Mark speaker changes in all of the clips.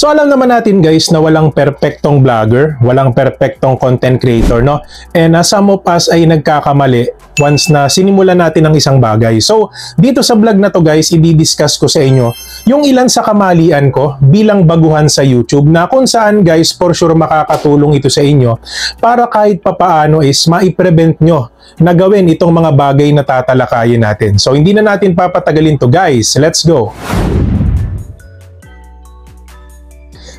Speaker 1: So alam naman natin guys na walang perpektong vlogger, walang perpektong content creator, no? And some of us ay nagkakamali once na sinimulan natin ang isang bagay. So dito sa vlog na to guys, i-discuss ko sa inyo yung ilan sa kamalian ko bilang baguhan sa YouTube na kung saan guys for sure makakatulong ito sa inyo para kahit papaano is mai-prevent nyo na gawin itong mga bagay na tatalakayin natin. So hindi na natin papatagalin to guys, let's go!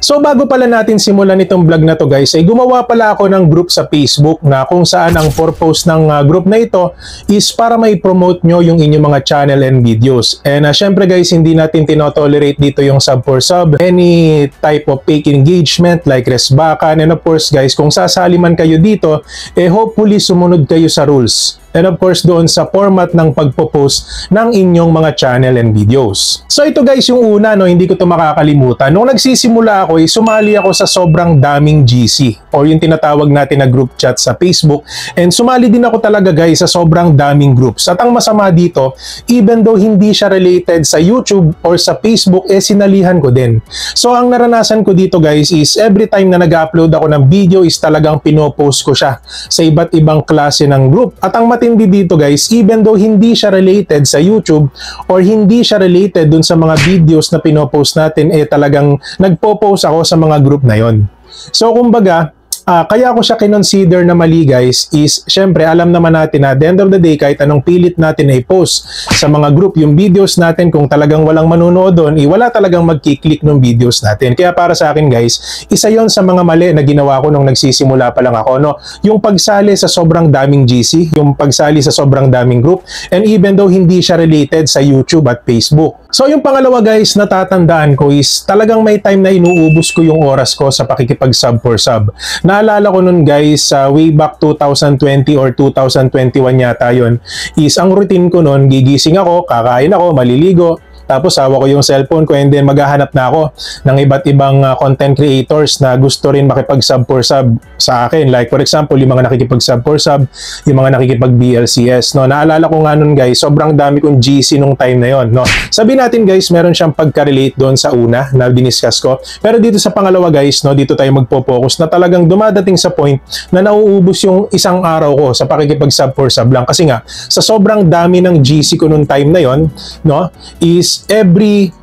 Speaker 1: So bago pala natin simulan itong vlog na to guys, ay gumawa pala ako ng group sa Facebook na kung saan ang purpose ng group na ito is para may promote nyo yung inyong mga channel and videos. And syempre guys, hindi natin tinotolerate dito yung sub for sub, any type of fake engagement like resbakan, and of course guys, kung sasali man kayo dito, hopefully sumunod kayo sa rules. And of course doon sa format ng pagpo-post ng inyong mga channel and videos. So ito guys yung una, no, hindi ko to makakalimutan. Nung nagsisimula ako, sumali ako sa sobrang daming GC or yung tinatawag natin na group chat sa Facebook. And sumali din ako talaga guys sa sobrang daming groups. At ang masama dito, even though hindi siya related sa YouTube or sa Facebook, sinalihan ko din. So ang naranasan ko dito guys is every time na nag-upload ako ng video is talagang pinopost ko siya sa iba't ibang klase ng group. At ang matindi dito guys, even though hindi siya related sa YouTube or hindi siya related dun sa mga videos na pinopost natin, talagang nagpo-post ako sa mga group na yon. So kumbaga, kaya ko siya kinonsider na mali guys is syempre alam naman natin na at the end of the day kahit anong pilit natin ay post sa mga group yung videos natin, kung talagang walang manunood doon, wala talagang magkiklik ng videos natin. Kaya para sa akin guys, isa yon sa mga mali na ginawa ko nung nagsisimula pa lang ako, no? Yung pagsali sa sobrang daming GC, yung pagsali sa sobrang daming group, and even though hindi siya related sa YouTube at Facebook. So yung pangalawa guys, natatandaan ko is talagang may time na inuubos ko yung oras ko sa pakikipag-sub for sub. Naalala ko nun guys, way back 2020 or 2021 yata yun, is ang routine ko nun, gigising ako, kakain ako, maliligo, tapos hawa ko yung cellphone ko and then maghahanap na ako ng iba't ibang content creators na gusto rin makipag-sub for sub sa akin. Like for example, yung mga nakikipag-sub for sub, yung mga nakikipag-BLCS. No? Naalala ko nga nun guys, sobrang dami kong GC nung time na yon. No? Sabi natin guys, meron siyang pagka-relate doon sa una na diniscuss ko. Pero dito sa pangalawa guys, no, dito tayo magpo-focus na talagang dumadating sa point na nauubos yung isang araw ko sa pakikipag-sub for sub lang. Kasi nga, sa sobrang dami ng GC ko nung time na yon, no, is every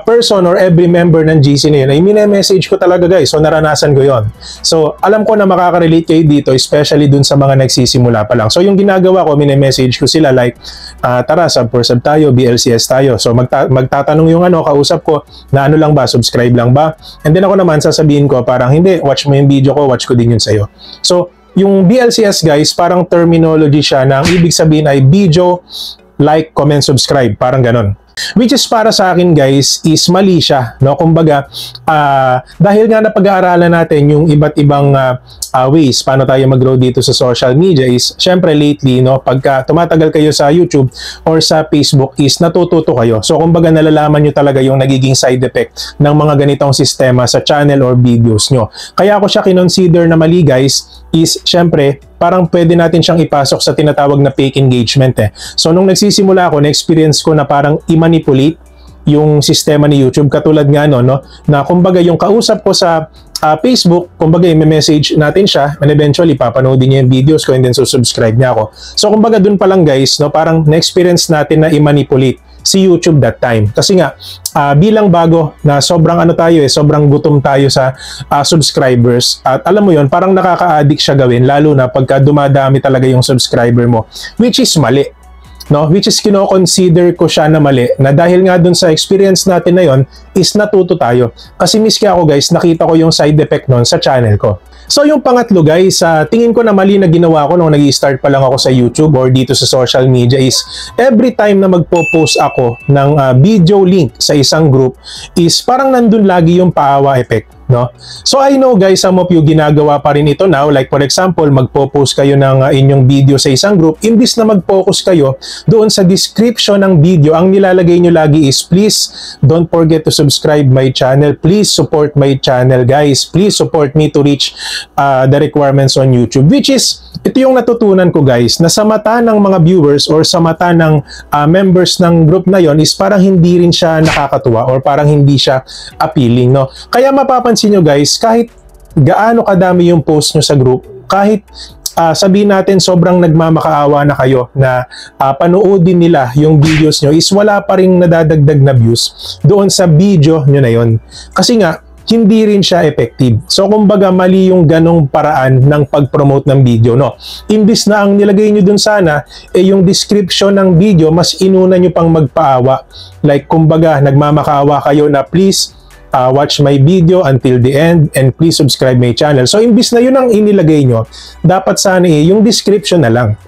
Speaker 1: person or every member ng GC na yun ay mini-message ko talaga guys. So naranasan ko yon. So alam ko na makaka-relate kayo dito, especially dun sa mga nagsisimula pa lang. So yung ginagawa ko, mini-message ko sila like, tara, sub for sub tayo, BLCS tayo. So magtatanong yung kausap ko na ano lang ba, subscribe lang ba? And then ako naman sasabihin ko parang hindi, watch mo yung video ko, watch ko din yun sa'yo. So yung BLCS guys, parang terminology siya na ang ibig sabihin ay video, like, comment, subscribe, parang ganon. Which is para sa akin guys is mali siya, no? Kumbaga dahil nga napag-aaralan natin yung iba't ibang ways paano tayo mag-grow dito sa social media is syempre lately, no, pagka tumatagal kayo sa YouTube or sa Facebook is natututo kayo. So kumbaga nalalaman nyo talaga yung nagiging side effect ng mga ganitong sistema sa channel or videos nyo. Kaya ako siya kinonsider na mali guys is syempre parang pwede natin siyang ipasok sa tinatawag na fake engagement So nung nagsisimula ako, na-experience ko na parang i-manipulate yung sistema ni YouTube katulad nga no, na kumbaga yung kausap ko sa Facebook, kumbaga i-message natin siya and eventually papanoodin niya yung videos ko and then subscribe niya ako. So kumbaga dun pa lang guys, no, parang na-experience natin na i-manipulate si YouTube that time. Kasi nga, bilang bago na sobrang tayo sobrang gutom tayo sa subscribers. At alam mo yon, parang nakaka-addict siya gawin, lalo na pagka dumadami talaga yung subscriber mo. Which is mali. No? Which is kino-consider ko siya na mali. Na dahil nga dun sa experience natin na yon, is natuto tayo. Kasi miski ako guys, nakita ko yung side effect nun sa channel ko. So yung pangatlo guys, tingin ko na mali na ginawa ko nung nag-i-start pa lang ako sa YouTube or dito sa social media is every time na magpo-post ako ng video link sa isang group is parang nandun lagi yung paawa effect. no? So I know guys, some of you ginagawa pa rin ito now. Like for example, magpo-post kayo ng inyong video sa isang group, imbis na mag-focus kayo doon sa description ng video, ang nilalagay nyo lagi is, please don't forget to subscribe my channel, please support my channel guys, please support me to reach the requirements on YouTube. Which is, ito yung natutunan ko guys, na sa mata ng mga viewers or sa mata ng members ng group na yon is parang hindi rin siya nakakatuwa or parang hindi siya appealing, no? Kaya mapapansin nyo guys, kahit gaano kadami yung post nyo sa group, kahit sabihin natin sobrang nagmamakaawa na kayo na panoodin nila yung videos nyo, is wala pa rin nadadagdag na views doon sa video nyo na yon. Kasi nga, hindi rin siya effective. So, kumbaga, mali yung ganong paraan ng pag-promote ng video, no? Imbis na ang nilagay nyo dun sana, yung description ng video, mas inuna nyo pang magpaawa. Like, kumbaga, nagmamakaawa kayo na please, watch my video until the end and please subscribe my channel. So, imbis na yun ang inilagay nyo, dapat sana yung description na lang.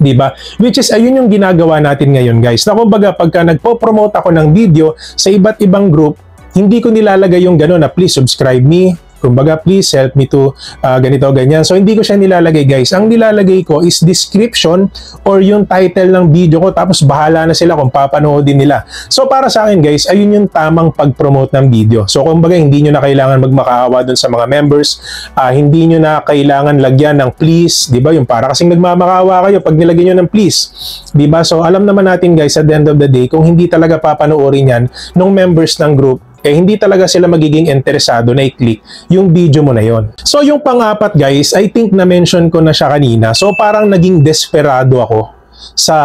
Speaker 1: Diba? Which is, ayun yung ginagawa natin ngayon, guys. Na kumbaga, pagka nagpo-promote ako ng video sa iba't ibang group, hindi ko nilalagay yung gano'n na please subscribe me, kumbaga please help me to ganito, ganyan. So hindi ko siya nilalagay guys. Ang nilalagay ko is description or yung title ng video ko, tapos bahala na sila kung papanoodin nila. So para sa akin guys, ayun yung tamang pag-promote ng video. So kumbaga hindi nyo na kailangan magmakaawa dun sa mga members, hindi nyo na kailangan lagyan ng please, di ba? Yung para kasing nagmamakaawa kayo pag nilagyan nyo ng please, di ba? So alam naman natin guys, at the end of the day, kung hindi talaga papanoorin yan ng members ng group, hindi talaga sila magiging interesado na i-click yung video mo na yon. So yung pang-apat guys, I think na-mention ko na siya kanina. So parang naging desperado ako sa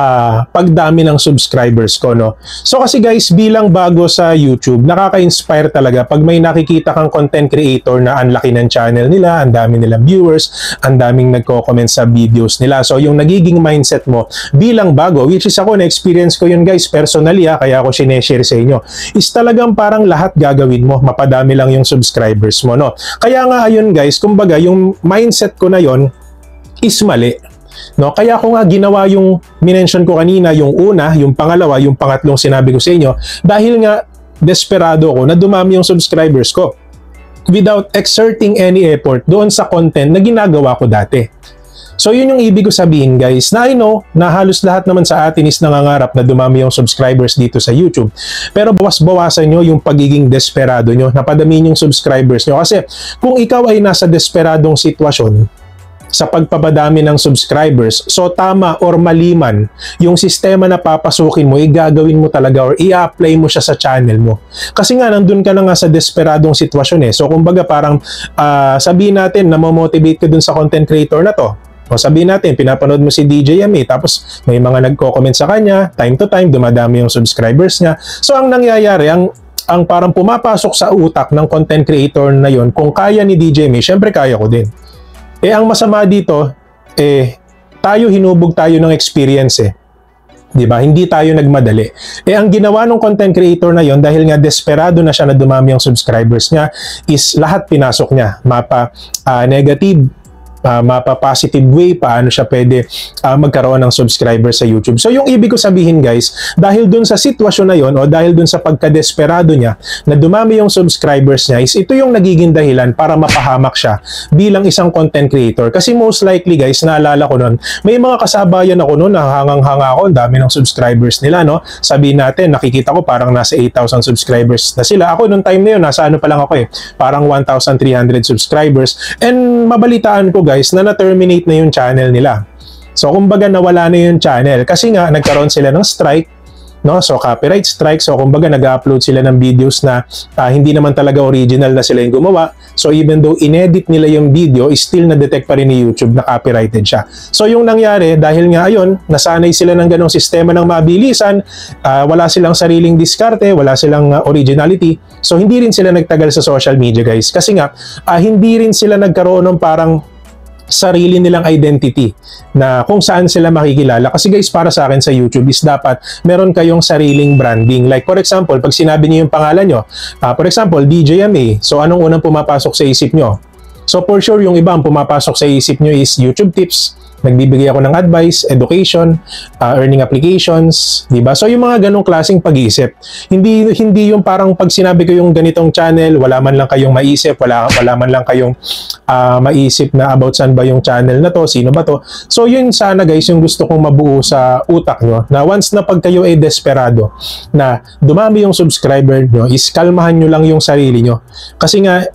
Speaker 1: pagdami ng subscribers ko, no? So kasi guys, bilang bago sa YouTube, nakaka-inspire talaga pag may nakikita kang content creator na ang laki ng channel nila, ang dami nilang viewers, ang daming nagko-comment sa videos nila. So yung nagiging mindset mo bilang bago, which is ako, na-experience ko yun guys personally, kaya ako sineshare sa inyo, is talagang parang lahat gagawin mo, mapadami lang yung subscribers mo, no? Kaya nga ayun guys, kumbaga yung mindset ko na yon is mali. No, kaya ko nga ginawa yung minention ko kanina, yung una, yung pangalawa, yung pangatlong sinabi ko sa inyo, dahil nga desperado ako na dumami yung subscribers ko without exerting any effort doon sa content na ginagawa ko dati. So yun yung ibig ko sabihin guys, na I know na halos lahat naman sa atin is nangangarap na dumami yung subscribers dito sa YouTube. Pero bawas-bawasan nyo yung pagiging desperado nyo, napadamihin yung subscribers nyo. Kasi kung ikaw ay nasa desperadong sitwasyon sa pagpapadami ng subscribers, so tama or mali man yung sistema na papasukin mo, gagawin mo talaga or i-apply mo siya sa channel mo. Kasi nga nandun ka na nga sa desperadong sitwasyon So kumbaga parang sabihin natin na motivate ka dun sa content creator na to. O sabihin natin, pinapanood mo si DJ Yami, tapos may mga nagko-comment sa kanya, time to time, dumadami yung subscribers niya. So ang nangyayari, ang parang pumapasok sa utak ng content creator na yon, kung kaya ni DJ Yami, syempre kaya ko din. Ang masama dito, hinubog tayo ng experience Diba? Hindi tayo nagmadali. Ang ginawa ng content creator na yon, dahil nga desperado na siya na dumami yung subscribers niya, is lahat pinasok niya. Mapa negative, mapa positive way, paano siya pwede magkaroon ng subscribers sa YouTube. So yung ibig ko sabihin guys, dahil dun sa sitwasyon na yon o dahil dun sa pagkadesperado niya na dumami yung subscribers niya, is ito yung nagiging dahilan para mapahamak siya bilang isang content creator. Kasi most likely guys, naalala ko nun, may mga kasabayan ako nun, hangang-hanga ako, ang dami ng subscribers nila, no? Sabihin natin, nakikita ko parang nasa 8,000 subscribers na sila. Ako nung time na yun, nasa ano pa lang ako parang 1,300 subscribers. And mabalitaan ko guys, na na-terminate na yung channel nila. So kumbaga nawala na yung channel kasi nga nagkaroon sila ng strike, no? So copyright strike. So kumbaga nag-upload sila ng videos na hindi naman talaga original na sila yung gumawa. So even though inedit nila yung video, still na-detect pa rin ni YouTube na copyrighted siya. So yung nangyari, dahil nga ayun, nasanay sila ng ganong sistema ng mabilisan, wala silang sariling diskarte, wala silang originality. So hindi rin sila nagtagal sa social media guys. Kasi nga, hindi rin sila nagkaroon ng parang sarili nilang identity na kung saan sila makikilala. Kasi guys, para sa akin sa YouTube is dapat meron kayong sariling branding. Like for example, pag sinabi niyo yung pangalan nyo, for example, DJ Yami, so anong unang pumapasok sa isip nyo? So for sure, yung iba ang pumapasok sa isip nyo is YouTube tips, Nagbibigay ako ng advice, education, earning applications, di ba? So yung mga ganong klaseng pag-iisip. Hindi yung parang pag sinabi ko yung ganitong channel, wala man lang kayong maisip, wala man lang kayong maisip na about saan ba yung channel na to, sino ba to. So yun sana guys yung gusto kong mabuo sa utak nyo, na once na pag kayo ay desperado na dumami yung subscriber nyo, is kalmahan nyo lang yung sarili nyo. Kasi nga,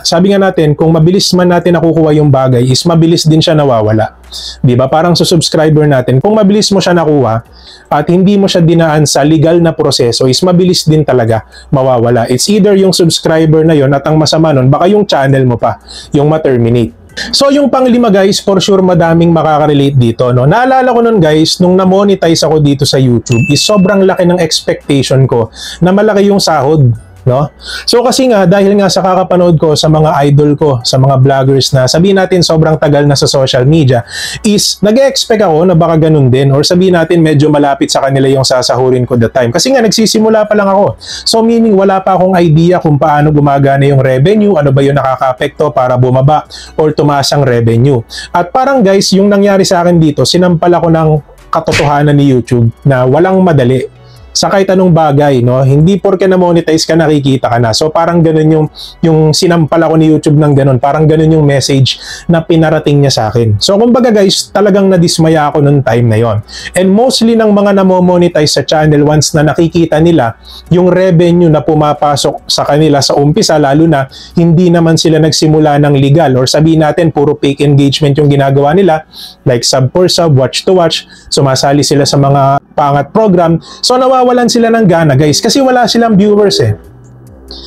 Speaker 1: sabi nga natin, kung mabilis man natin nakukuha yung bagay, is mabilis din siya nawawala. Di ba? Parang sa subscriber natin, kung mabilis mo siya nakuha at hindi mo siya dinaan sa legal na proseso, is mabilis din talaga mawawala. It's either yung subscriber na yon, at ang masama nun, baka yung channel mo pa yung ma-terminate. So yung panglima guys, for sure madaming makaka-relate dito, no? Naalala ko nun guys, nung na-monetize ako dito sa YouTube, is sobrang laki ng expectation ko na malaki yung sahod. No? So kasi nga, dahil nga sa kakapanood ko sa mga idol ko, sa mga vloggers na sabihin natin sobrang tagal na sa social media, is nag-expect ako na baka ganun din, or sabihin natin medyo malapit sa kanila yung sasahurin ko that time. Kasi nga nagsisimula pa lang ako. So meaning wala pa akong idea kung paano gumagana yung revenue, ano ba yung nakaka-apekto para bumaba or tumaas ang revenue. At parang guys, yung nangyari sa akin dito, sinampal ako ng katotohanan ni YouTube na walang madali sa kahit anong bagay, no? Hindi porke na-monetize ka, nakikita ka na. So parang ganun yung sinampal ako ni YouTube ng ganun. Parang ganun yung message na pinarating niya sa akin. So kumbaga guys, talagang nadismaya ako nung time na yon. And mostly ng mga na-monetize sa channel, once na nakikita nila yung revenue na pumapasok sa kanila sa umpisa, lalo na hindi naman sila nagsimula ng legal, or sabihin natin puro fake engagement yung ginagawa nila, like sub for sub, watch to watch, sumasali sila sa mga pangat program. So nawawalan sila ng gana guys kasi wala silang viewers eh.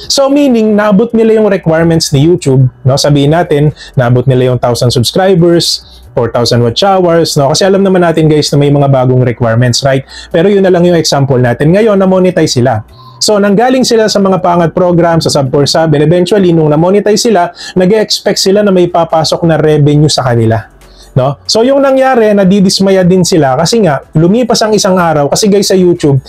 Speaker 1: So meaning naabot nila yung requirements ni YouTube, no? Sabihin natin naabot nila yung 1,000 subscribers, 4,000 watch hours, no? Kasi alam naman natin guys na may mga bagong requirements, right? Pero yun na lang yung example natin. Ngayon na-monetize sila. So nanggaling sila sa mga pangat program, sa sub for sub, and eventually nung na-monetize sila, nag-expect sila na may papasok na revenue sa kanila. No? So yung nangyari, nadidismaya din sila kasi nga lumipas ang isang araw kasi guys sa YouTube,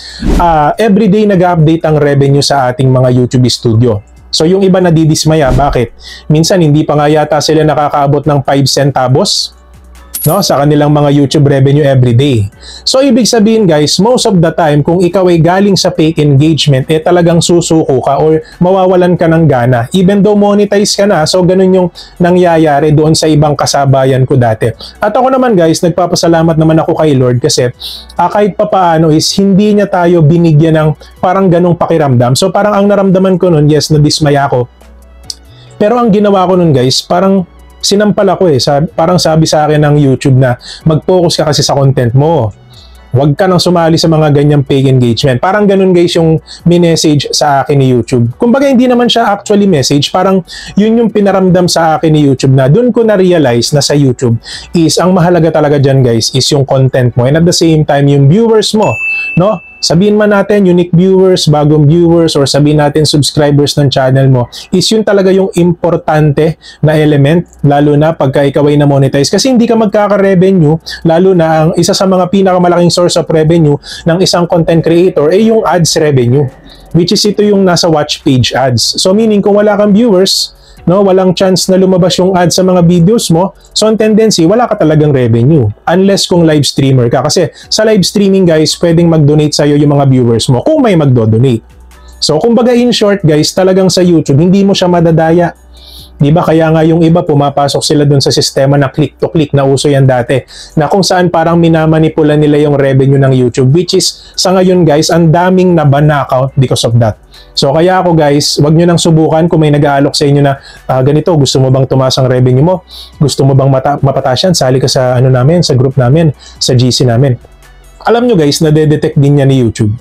Speaker 1: everyday nag-update ang revenue sa ating mga YouTube studio. So yung iba nadidismaya, bakit? Minsan hindi pa nga yata sila nakakaabot ng 5 centavos, no, sa kanilang mga YouTube revenue everyday. So ibig sabihin guys, most of the time kung ikaw ay galing sa fake engagement, talagang susuko ka or mawawalan ka ng gana. Even though monetize ka na, so ganun yung nangyayari doon sa ibang kasabayan ko dati. At ako naman guys, nagpapasalamat naman ako kay Lord kasi kahit papaano is hindi niya tayo binigyan ng parang ganung pakiramdam. So parang ang naramdaman ko nun, yes, nadismaya ako. Pero ang ginawa ko nun guys, parang sinampal ako eh. Parang sabi sa akin ng YouTube na mag-focus ka kasi sa content mo. Huwag ka nang sumali sa mga ganyang fake engagement. Parang ganun guys yung message sa akin ni YouTube. Kumbaga hindi naman siya actually message. Parang yun yung pinaramdam sa akin ni YouTube na dun ko na-realize na sa YouTube is ang mahalaga talaga dyan guys is yung content mo. And at the same time yung viewers mo. No? Sabihin man natin unique viewers, bagong viewers, or sabihin natin subscribers ng channel mo, is yun talaga yung importante na element, lalo na pagka ikaw ay na-monetize. Kasi hindi ka magkaka-revenue, lalo na ang isa sa mga pinakamalaking source of revenue ng isang content creator ay yung ads revenue, which is ito yung nasa watch page ads. So meaning kung wala kang viewers, no, walang chance na lumabas yung ad sa mga videos mo, so ang tendency, wala ka talagang revenue. Unless kung live streamer ka. Kasi sa live streaming guys, pwedeng mag-donate sa'yo yung mga viewers mo kung may magdo-donate. So kumbaga in short guys, talagang sa YouTube, hindi mo siya madadaya. Diba? Kaya nga yung iba pumapasok sila dun sa sistema na click-to-click na uso yan dati, na kung saan parang minamanipula nila yung revenue ng YouTube, which is sa ngayon guys, ang daming naban na account because of that. So kaya ako guys, wag nyo nang subukan kung may nag-aalok sa inyo na ganito, gusto mo bang tumaas ang revenue mo? Gusto mo bang mapataas yan? Sali ka sa ano namin, sa group namin, sa GC namin. Alam nyo guys, nade-detect din niya ni YouTube.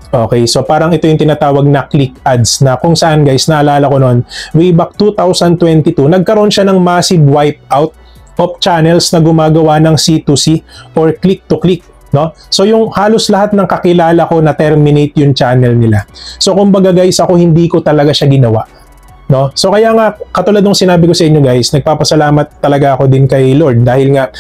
Speaker 1: Okay, so parang ito yung tinatawag na click ads na kung saan guys, naalala ko noon, way back 2022, nagkaroon siya ng massive wipeout of channels na gumagawa ng C2C or click-to-click. No? So yung halos lahat ng kakilala ko na terminate yung channel nila. So kumbaga guys, ako hindi ko talaga siya ginawa. No? So kaya nga, katulad ng sinabi ko sa inyo guys, nagpapasalamat talaga ako din kay Lord dahil nga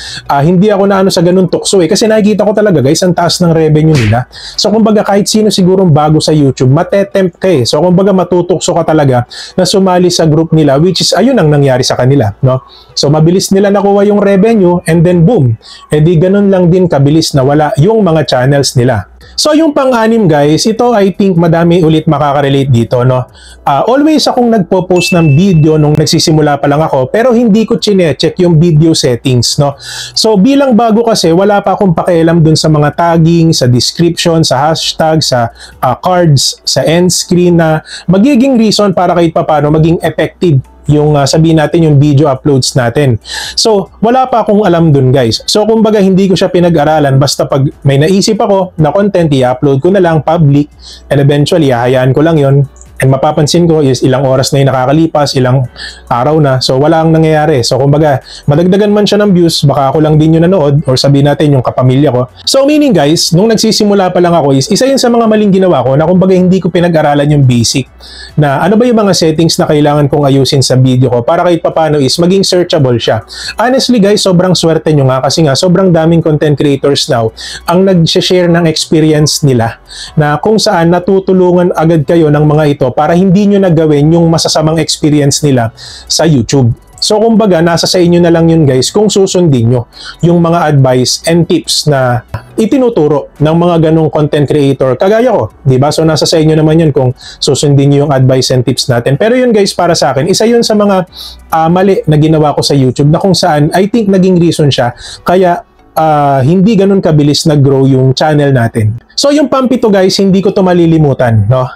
Speaker 1: hindi ako naano sa ganun tukso kasi nakikita ko talaga guys, ang taas ng revenue nila. So kumbaga kahit sino sigurong bago sa YouTube, matetempt ka So kumbaga matutukso ka talaga na sumali sa group nila, which is ayun ang nangyari sa kanila. No? So mabilis nila nakuha yung revenue and then boom, di ganun lang din kabilis na wala yung mga channels nila. So yung pang-anim guys, ito I think madami ulit makaka-relate dito, no? Always akong nagpo-post ng video nung nagsisimula pa lang ako, pero hindi ko chine-check yung video settings, no? So bilang bago kasi, wala pa akong pakialam dun sa mga tagging, sa description, sa hashtag, sa cards, sa end screen na magiging reason para kahit papano maging effective yung sabihin natin yung video uploads natin. So, wala pa akong alam dun guys. So, kumbaga hindi ko siya pinag-aralan basta pag may naisip ako na content, i-upload ko na lang public and eventually, hahayaan ko lang yon. And mapapansin ko is ilang oras na yung nakakalipas, ilang araw na. So, wala ang nangyayari. So, kumbaga, madagdagan man siya ng views, baka ako lang din yung nanood or sabihin natin yung kapamilya ko. So, meaning guys, nung nagsisimula pa lang ako is isa yun sa mga maling ginawa ko na kumbaga hindi ko pinag-aralan yung basic na ano ba yung mga settings na kailangan kong ayusin sa video ko para kahit papano is maging searchable siya. Honestly guys, sobrang swerte nyo nga kasi nga sobrang daming content creators now ang nag-share ng experience nila na kung saan natutulungan agad kayo ng mga ito para hindi nyo nagawin yung masasamang experience nila sa YouTube. So kumbaga, nasa sa inyo na lang yun guys kung susundin nyo yung mga advice and tips na itinuturo ng mga ganong content creator kagaya ko, diba? So nasa sa inyo naman yun kung susundin nyo yung advice and tips natin. Pero yun guys, para sa akin, isa yun sa mga mali na ginawa ko sa YouTube na kung saan I think naging reason siya kaya hindi ganun kabilis nag-grow yung channel natin. So yung pampito guys, hindi ko to malilimutan, no?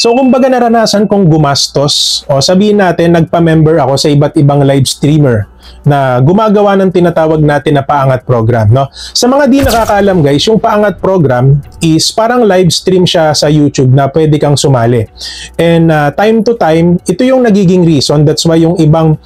Speaker 1: So kumbaga naranasan kong gumastos o sabihin natin nagpa-member ako sa iba't ibang live streamer na gumagawa ng tinatawag natin na paangat program, no? Sa mga di nakakaalam guys, yung paangat program is parang live stream siya sa YouTube na pwede kang sumali. And time to time, ito yung nagiging reason, that's why yung ibang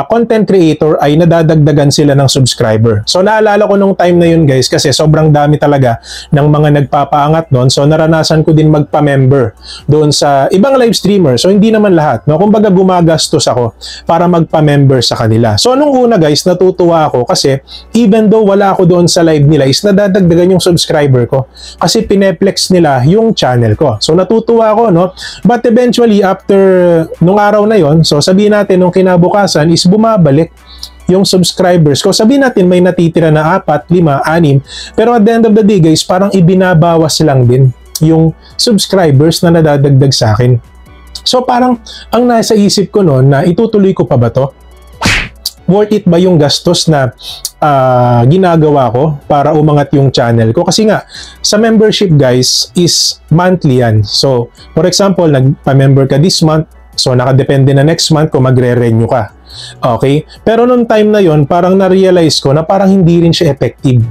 Speaker 1: content creator ay nadadagdagan sila ng subscriber. So naalala ko nung time na yun guys kasi sobrang dami talaga ng mga nagpapaangat doon. So naranasan ko din magpa-member doon sa ibang live streamer. So hindi naman lahat, no? Kumbaga gumagastos ako para magpa-member sa kanila. So nung una guys, natutuwa ako kasi even though wala ako doon sa live nila is nadadagdagan yung subscriber ko kasi pineplex nila yung channel ko. So natutuwa ako, no? But eventually after nung araw na yon, so sabihin natin nung kinabukasan is bumabalik yung subscribers ko. Sabihin natin may natitira na 4, 5, 6, pero at the end of the day guys, parang ibinabawas lang din yung subscribers na nadadagdag sa akin. So parang ang nasa isip ko noon na itutuloy ko pa ba to? Worth it ba yung gastos na ginagawa ko para umangat yung channel ko? Kasi nga, sa membership guys is monthly yan. So, for example, nagpa-member ka this month, so nakadepende na next month kung magre-renew ka. Okay? Pero nung time na yon parang na-realize ko na parang hindi rin siya effective.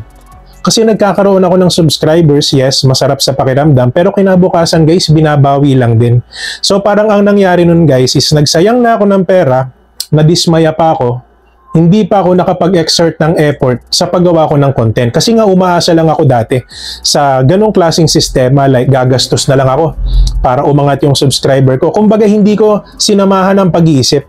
Speaker 1: Kasi nagkakaroon ako ng subscribers, yes, masarap sa pakiramdam, pero kinabukasan guys, binabawi lang din. So parang ang nangyari nun guys is nagsayang na ako ng pera, nadismaya pa ako, hindi pa ako nakapag-exert ng effort sa paggawa ko ng content. Kasi nga umaasa lang ako dati sa ganong klaseng sistema, like gagastos na lang ako para umangat yung subscriber ko. Kumbaga hindi ko sinamahan ng pag-iisip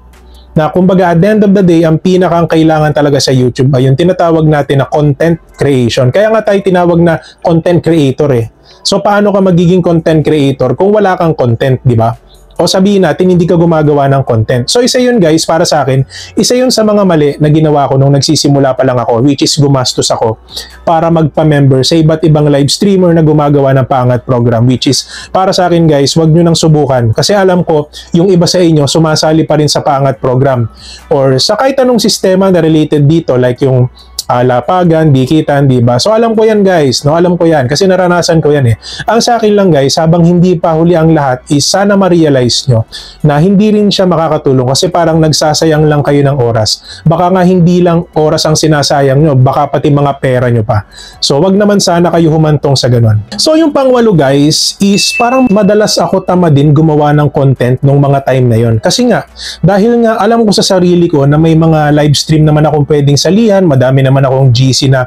Speaker 1: na kumbaga at the end of the day, ang pinakang kailangan talaga sa YouTube ay yung tinatawag natin na content creation. Kaya nga tayo tinawag na content creator eh. So paano ka magiging content creator kung wala kang content, di ba? O sabihin natin, hindi ka gumagawa ng content. So isa yun guys, para sa akin, isa yun sa mga mali na ginawa ko nung nagsisimula pa lang ako, which is gumastos ako para magpa-member sa iba't ibang live streamer na gumagawa ng paangat program, which is para sa akin guys, wag nyo nang subukan. Kasi alam ko, yung iba sa inyo, sumasali pa rin sa paangat program or sa kahit anong sistema na related dito, like yung lapagan, dikitan, diba? So alam ko yan guys, no? Alam ko yan kasi naranasan ko yan eh. Ang sa akin lang guys, habang hindi pa huli ang lahat is sana ma-realize nyo na hindi rin siya makakatulong kasi parang nagsasayang lang kayo ng oras. Baka nga hindi lang oras ang sinasayang nyo, baka pati mga pera nyo pa. So wag naman sana kayo humantong sa ganun. So yung pangwalo guys is parang madalas ako tamad din gumawa ng content nung mga time na yon. Kasi nga, dahil nga alam ko sa sarili ko na may mga live stream naman akong pwedeng salihan, madami naman naman akong GC na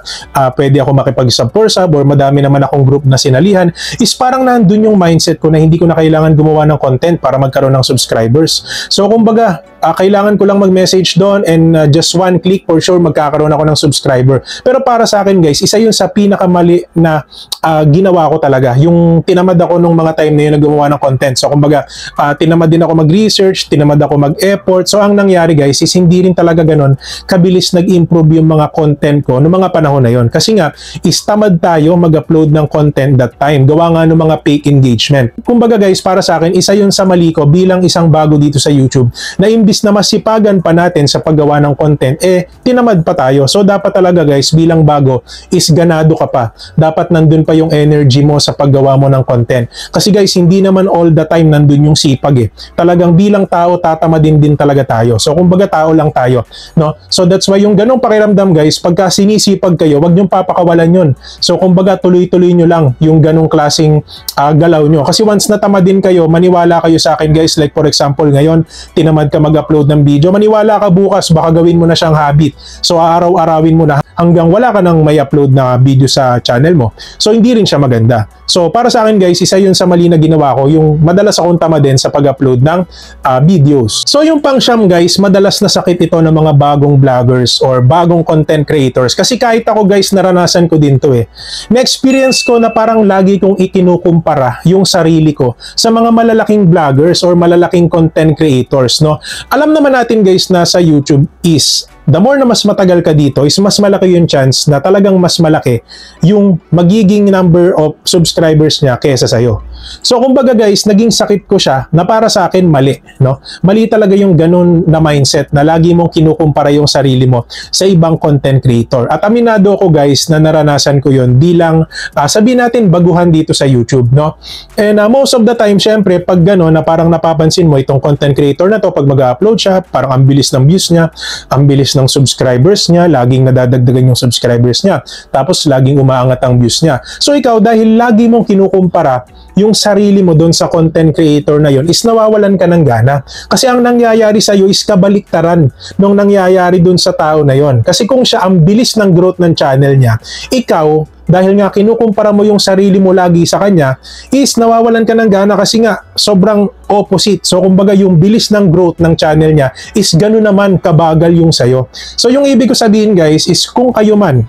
Speaker 1: pwede ako makipag-sub for sub or madami naman akong group na sinalihan, is parang nandun yung mindset ko na hindi ko na kailangan gumawa ng content para magkaroon ng subscribers. So kumbaga, kailangan ko lang mag-message doon and just one click for sure magkakaroon ako ng subscriber. Pero para sa akin guys, isa yun sa pinakamali na ginawa ko talaga. Yung tinamad ako nung mga time na yun na gumawa ng content. So kumbaga, tinamad din ako mag-research, tinamad ako mag-effort. So ang nangyari guys is hindi rin talaga ganun kabilis nag-improve yung mga content ko noong mga panahon na yun. Kasi nga, is tamad tayo mag-upload ng content that time. Gawa nga ng mga fake engagement. Kumbaga guys, para sa akin, isa yun sa mali ko bilang isang bago dito sa YouTube na imbis na masipagan pa natin sa paggawa ng content, tinamad pa tayo. So dapat talaga guys, bilang bago, is ganado ka pa. Dapat nandun pa yung energy mo sa paggawa mo ng content. Kasi guys, hindi naman all the time nandun yung sipag Talagang bilang tao, tatamadin din talaga tayo. So kumbaga tao lang tayo, no? So that's why yung ganong pakiramdam guys, pagka sinisipag kayo, wag niyong papakawalan yun. So kumbaga tuloy-tuloy nyo lang yung ganong klaseng galaw nyo. Kasi once natamadin kayo, maniwala kayo sa akin guys, like for example ngayon, tinamad ka mag-upload ng video, maniwala ka bukas, baka gawin mo na siyang habit. So araw-arawin mo na hanggang wala ka nang may upload na video sa channel mo. So hindi rin siya maganda. So para sa akin guys, isa yun sa mali na ginawa ko, yung madalas akong tamadin sa pag-upload ng videos. So yung pang-siyam guys, madalas na sakit ito ng mga bagong vloggers or bagong content creators. Kasi kahit ako guys, naranasan ko din to Na-experience ko na parang lagi kong ikinukumpara yung sarili ko sa mga malalaking vloggers or malalaking content creators, no? Alam naman natin guys na sa YouTube is the more na mas matagal ka dito is mas malaki yung chance na talagang mas malaki yung magiging number of subscribers niya kaysa sa'yo. So kumbaga guys, naging sakit ko siya na para sa akin mali, no? Mali talaga yung ganun na mindset na lagi mong kinukumpara yung sarili mo sa ibang content creator. At aminado ko guys na naranasan ko yun bilang sabihin natin baguhan dito sa YouTube, no? And most of the time, syempre, pag gano'n na parang napapansin mo itong content creator na to, pag mag-upload siya, parang ang bilis ng views niya, ang bilis ng subscribers niya, laging nadadagdagan yung subscribers niya, tapos laging umaangat ang views niya. So ikaw, dahil lagi mong kinukumpara yung sarili mo doon sa content creator na yun, is nawawalan ka ng gana. Kasi ang nangyayari sa'yo is kabaliktaran nung nangyayari doon sa tao na yun. Kasi kung siya ang bilis ng growth ng channel niya, ikaw, dahil nga kinukumpara mo yung sarili mo lagi sa kanya, is nawawalan ka ng gana kasi nga sobrang opposite. So kumbaga yung bilis ng growth ng channel niya is gano'n naman kabagal yung sayo. So yung ibig ko sabihin guys is kung kayo man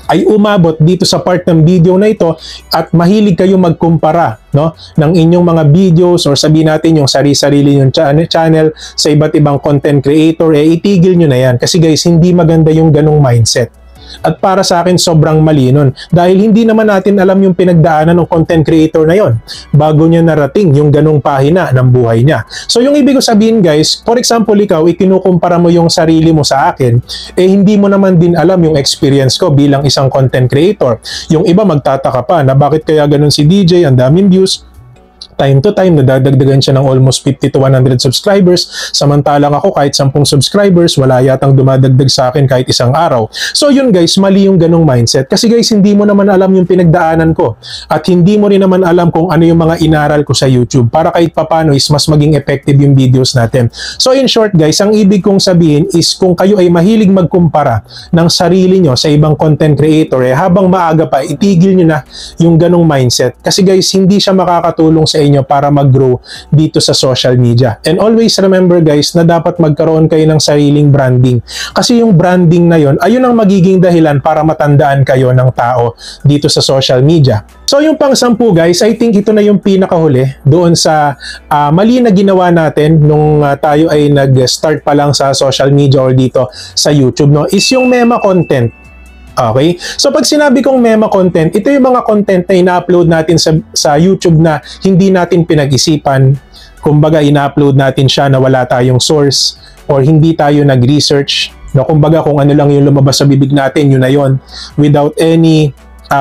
Speaker 1: ay umabot dito sa part ng video na ito at mahilig kayo magkumpara, no, ng inyong mga videos or sabihin natin yung sarili-sarili yung channel sa iba't ibang content creator, itigil nyo na yan. Kasi guys, hindi maganda yung ganong mindset. At para sa akin, sobrang mali nun. Dahil hindi naman natin alam yung pinagdaanan ng content creator na yon bago niya narating yung ganong pahina ng buhay niya. So yung ibig ko sabihin guys, for example ikaw, ikinukumpara mo yung sarili mo sa akin, hindi mo naman din alam yung experience ko bilang isang content creator. Yung iba magtataka pa na bakit kaya ganon si DJ, ang daming views, time to time, nadadagdagan siya ng almost 50 to 100 subscribers. Samantalang ako, kahit 10 subscribers, wala yatang dumadagdag sa akin kahit isang araw. So yun guys, mali yung ganong mindset. Kasi guys, hindi mo naman alam yung pinagdaanan ko. At hindi mo rin naman alam kung ano yung mga inaral ko sa YouTube para kahit papano is mas maging effective yung videos natin. So in short guys, ang ibig kong sabihin is kung kayo ay mahilig magkumpara ng sarili nyo sa ibang content creator, habang maaga pa, itigil nyo na yung ganong mindset. Kasi guys, hindi siya makakatulong sa inyo para mag-grow dito sa social media. And always remember guys na dapat magkaroon kayo ng sariling branding. Kasi yung branding na yon, ayun ang magiging dahilan para matandaan kayo ng tao dito sa social media. So yung pang-10 guys, I think ito na yung pinakahuli doon sa mali na ginawa natin nung tayo ay nag-start pa lang sa social media or dito sa YouTube, no, is yung mema content. Okay? So pag sinabi kong mema content, ito yung mga content na ina-upload natin sa YouTube na hindi natin pinag-isipan. Kumbaga, ina-upload natin siya na wala tayong source or hindi tayo nag-research. No, kumbaga, kung ano lang yung lumabas sa bibig natin, yun na yun. Without any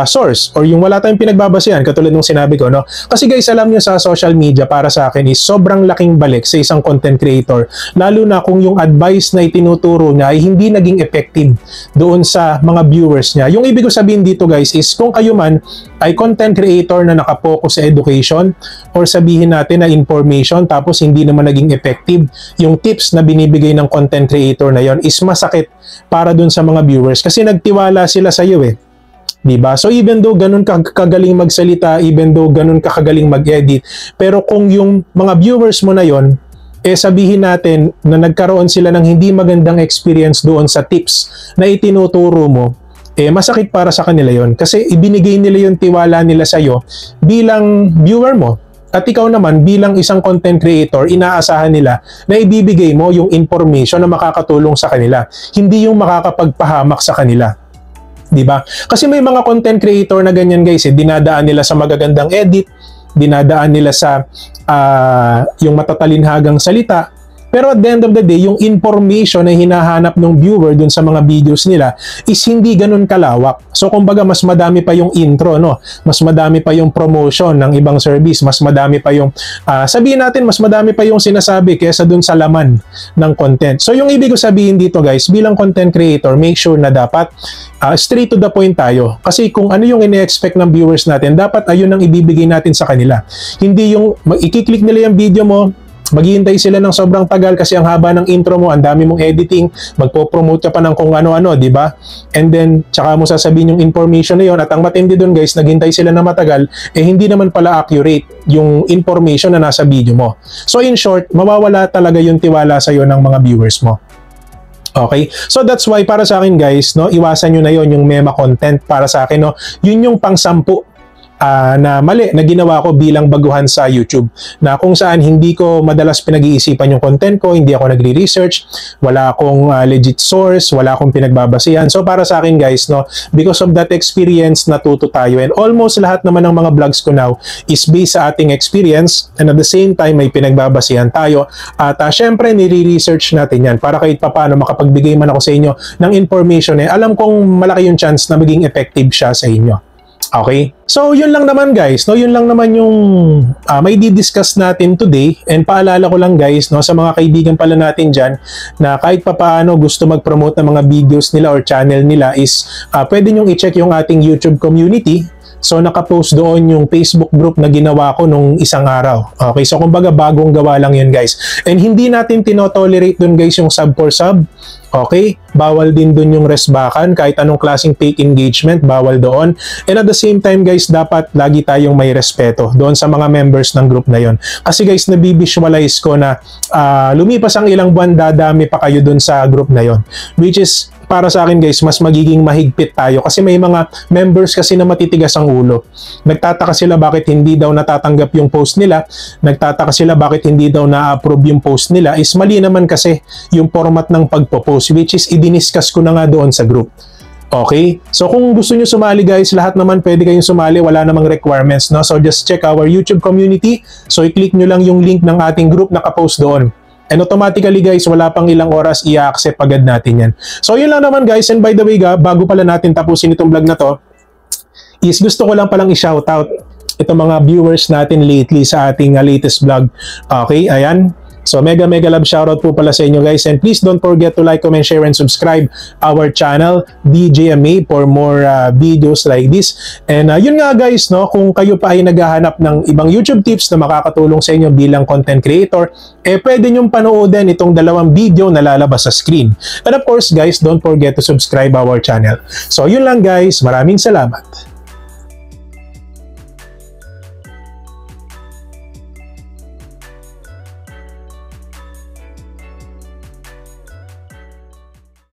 Speaker 1: source or yung wala tayong pinagbabasehan katulad ng sinabi ko, no? Kasi guys, alam nyo sa social media para sa akin is sobrang laking balik sa isang content creator, lalo na kung yung advice na itinuturo niya ay hindi naging effective doon sa mga viewers niya. Yung ibig ko sabihin dito guys is kung kayo man ay content creator na nakapokus sa education or sabihin natin na information tapos hindi naman naging effective yung tips na binibigay ng content creator na yon, is masakit para doon sa mga viewers kasi nagtiwala sila sa iyo eh. Diba? So even though ganun kagaling magsalita, even though ganun kagaling mag-edit, pero kung yung mga viewers mo na yon, sabihin natin na nagkaroon sila ng hindi magandang experience doon sa tips na itinuturo mo, masakit para sa kanila yon kasi ibinigay nila yung tiwala nila sa'yo bilang viewer mo. At ikaw naman bilang isang content creator, inaasahan nila na ibibigay mo yung information na makakatulong sa kanila, hindi yung makakapagpahamak sa kanila. Diba? Kasi may mga content creator na ganyan guys, dinadaan nila sa magagandang edit, dinadaan nila sa yung matatalinhagang salita, pero at the end of the day, yung information na hinahanap ng viewer dun sa mga videos nila is hindi ganun kalawak. So kumbaga mas madami pa yung intro, no? Mas madami pa yung promotion ng ibang service, mas madami pa yung sabihin natin, mas madami pa yung sinasabi kaysa dun sa laman ng content. So yung ibig ko sabihin dito guys, bilang content creator, make sure na dapat straight to the point tayo. Kasi kung ano yung ine-expect ng viewers natin, dapat ayun ang ibibigay natin sa kanila. Hindi yung i-click nila yung video mo, maghihintay sila ng sobrang tagal kasi ang haba ng intro mo, ang dami mong editing, magpo-promote ka pa ng kung ano-ano, di ba? And then, tsaka mo sasabihin yung information na yun at ang matindi doon guys, naghintay sila na matagal, hindi naman pala accurate yung information na nasa video mo. So in short, mawawala talaga yung tiwala sa'yo ng mga viewers mo. Okay? So that's why para sa akin guys, no, iwasan nyo na yon yung mema content para sa akin, no? Yun yung pang-sampu na mali na ginawa ko bilang baguhan sa YouTube, na kung saan hindi ko madalas pinag-iisipan yung content ko, hindi ako nagre-research, wala akong legit source, wala akong pinagbabasehan. So para sa akin guys, no, because of that experience, natuto tayo, and almost lahat naman ng mga vlogs ko now is based sa ating experience, and at the same time may pinagbabasehan tayo, at syempre nire-research natin yan para kahit papaano makapagbigay man ako sa inyo ng information, alam kong malaki yung chance na maging effective siya sa inyo. Okay? So, yun lang naman guys, no? Yun lang naman yung may di-discuss natin today. And paalala ko lang guys, no, sa mga kaibigan pala natin dyan, na kahit papaano gusto mag-promote ng mga videos nila or channel nila is pwede nyong i-check yung ating YouTube community. So, nakapost doon yung Facebook group na ginawa ko nung isang araw. Okay? So, kumbaga bagong gawa lang yun guys. And hindi natin tinotolerate doon guys yung sub for sub. Okay? Bawal din doon yung resbakan. Kahit anong klaseng fake engagement, bawal doon. And at the same time guys, dapat lagi tayong may respeto doon sa mga members ng group na yon. Kasi guys, nabivisualize ko na lumipas ang ilang buwan, dadami pa kayo doon sa group na yon. Which is, para sa akin guys, mas magiging mahigpit tayo kasi may mga members kasi na matitigas ang ulo. Nagtataka sila bakit hindi daw natatanggap yung post nila, nagtataka sila bakit hindi daw na-approve yung post nila, is mali naman kasi yung format ng pagpo-post, which is i-discuss ko na nga doon sa group. Okay? So kung gusto nyo sumali guys, lahat naman pwede kayong sumali, wala namang requirements, no? So just check our YouTube community. So i-click nyo lang yung link ng ating group, nakapost doon. And automatically guys, wala pang ilang oras, i-accept agad natin yan. So yun lang naman guys, and by the way bago pala natin tapusin itong vlog na to, is gusto ko lang palang i-shoutout itong mga viewers natin lately sa ating latest vlog. Okay, ayan. So mega love shoutout po pala sa inyo guys, and please don't forget to like, comment, share, and subscribe our channel DJMA for more videos like this. And yun nga guys, no, kung kayo pa ay naghahanap ng ibang YouTube tips na makakatulong sa inyo bilang content creator, pwede nyong panoodin itong dalawang video na lalabas sa screen. And of course guys, don't forget to subscribe our channel. So yun lang guys, maraming salamat.